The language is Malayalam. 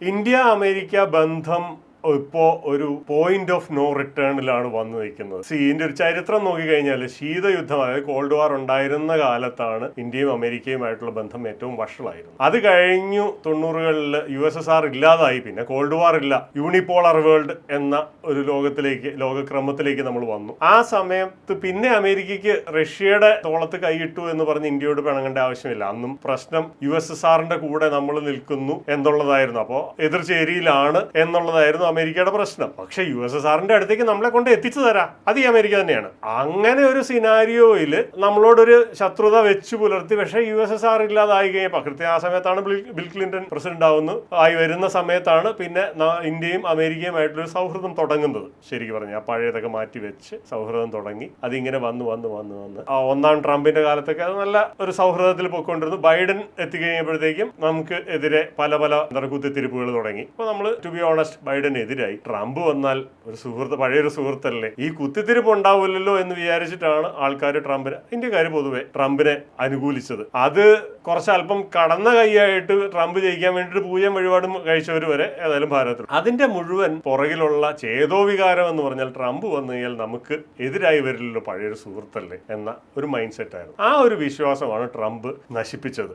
ഇന്ത്യ അമേരിക്ക ബന്ധം ഇപ്പോൾ ഒരു പോയിന്റ് ഓഫ് നോ റിട്ടേണിലാണ് വന്നു നിൽക്കുന്നത്. ഇതിന്റെ ഒരു ചരിത്രം നോക്കിക്കഴിഞ്ഞാൽ ശീതയുദ്ധം, അതായത് കോൾഡ് വാർ ഉണ്ടായിരുന്ന കാലത്താണ് ഇന്ത്യയും അമേരിക്കയുമായിട്ടുള്ള ബന്ധം ഏറ്റവും വഷളായിരുന്നു. അത് കഴിഞ്ഞു 90കളിൽ USSR ഇല്ലാതായി, പിന്നെ കോൾഡ് വാർ ഇല്ല, യൂണിപോളർ വേൾഡ് എന്ന ഒരു ലോകക്രമത്തിലേക്ക് നമ്മൾ വന്നു. ആ സമയത്ത് പിന്നെ അമേരിക്കയ്ക്ക് റഷ്യയുടെ തോളത്ത് കൈയിട്ടു എന്ന് പറഞ്ഞ് ഇന്ത്യയോട് പിണങ്ങേണ്ട ആവശ്യമില്ല. അന്നും പ്രശ്നം USSRന്റെ കൂടെ നമ്മൾ നിൽക്കുന്നു എന്നുള്ളതായിരുന്നു, അപ്പോൾ എതിർചേരിയിലാണ് എന്നുള്ളതായിരുന്നു അമേരിക്കയുടെ പ്രശ്നം. പക്ഷെ USSRന്റെ അടുത്തേക്ക് നമ്മളെ കൊണ്ട് എത്തിച്ചു തരാം, അത് ഈ അമേരിക്ക തന്നെയാണ്. അങ്ങനെ ഒരു സിനാരിയോയിൽ നമ്മളോടൊരു ശത്രുത വെച്ചു പുലർത്തി. പക്ഷേ USSR ഇല്ലാതായി കഴിഞ്ഞപ്പോൾ, കൃത്യം ആ സമയത്താണ് ബിൽ ക്ലിന്റൺ പ്രസിഡന്റ് ആയി വരുന്ന സമയത്താണ് പിന്നെ ഇന്ത്യയും അമേരിക്കയുമായിട്ടുള്ളൊരു സൗഹൃദം തുടങ്ങുന്നത്. ശരിക്കും പറഞ്ഞാൽ പഴയതൊക്കെ മാറ്റി വെച്ച് സൗഹൃദം തുടങ്ങി. അതിങ്ങനെ വന്ന് ഒന്നാം ട്രംപിന്റെ കാലത്തൊക്കെ അത് നല്ല ഒരു സൗഹൃദത്തിൽ പോയിക്കൊണ്ടിരുന്നു. ബൈഡൻ എത്തിക്കഴിഞ്ഞപ്പോഴത്തേക്കും നമുക്ക് എതിരെ പല കുത്തിത്തിരിപ്പുകൾ തുടങ്ങി. അപ്പോൾ നമ്മൾ ടു ബി ഓണസ്റ്റ് ബൈഡനെതിരായി. ട്രംപ് വന്നാൽ പഴയൊരു സുഹൃത്തല്ലേ, ഈ കുത്തിത്തിരിപ്പ് ഉണ്ടാവില്ലല്ലോ എന്ന് വിചാരിച്ചിട്ടാണ് ആൾക്കാർ ഇന്ത്യക്കാർ പൊതുവെ ട്രംപിനെ അനുകൂലിച്ചത്. അത് കുറച്ചല്പം കടന്ന കൈയായിട്ട് ട്രംപ് ജയിക്കാൻ വേണ്ടിയിട്ട് പൂജയും വഴിപാടും കഴിച്ചവർ വരെ ഏതായാലും ഭാരതത്തിൽ. അതിന്റെ മുഴുവൻ പുറകിലുള്ള ചേതോവികാരം എന്ന് പറഞ്ഞാൽ ട്രംപ് വന്നു കഴിഞ്ഞാൽ നമുക്ക് എതിരായി വരില്ലല്ലോ, പഴയൊരു സുഹൃത്തല്ലേ എന്ന ഒരു മൈൻഡ് സെറ്റ് ആയിരുന്നു. ആ ഒരു വിശ്വാസമാണ് ട്രംപ് നശിപ്പിച്ചത്.